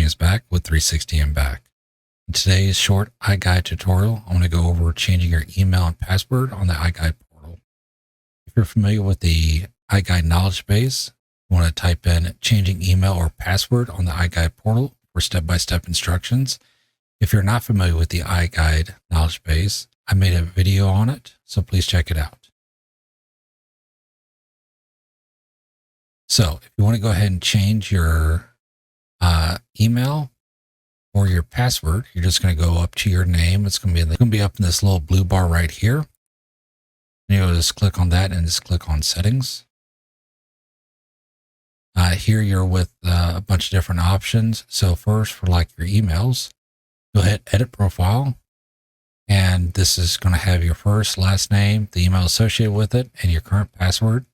watching us back with 360 and back. In today's short iGuide tutorial, I'm going to go over changing your email and password on the iGuide portal. If you're familiar with the iGuide knowledge base, you want to type in changing email or password on the iGuide portal for step-by-step instructions. If you're not familiar with the iGuide knowledge base, I made a video on it, so please check it out. So if you want to go ahead and change your email or your password, you're just going to go up to your name. It's going to be up in this little blue bar right here. And you'll just click on that and just click on settings. Here you're with a bunch of different options. So first, for like your emails, you'll hit edit profile. And this is going to have your first, last name, the email associated with it, and your current password.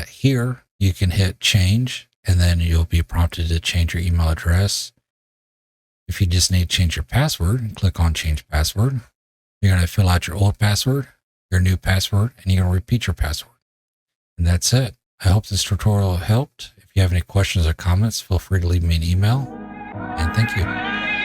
Here you can hit change, and then you'll be prompted to change your email address. If you just need to change your password, click on change password. You're going to fill out your old password, your new password, and you're going to repeat your password. And that's it. I hope this tutorial helped. If you have any questions or comments, feel free to leave me an email. And thank you.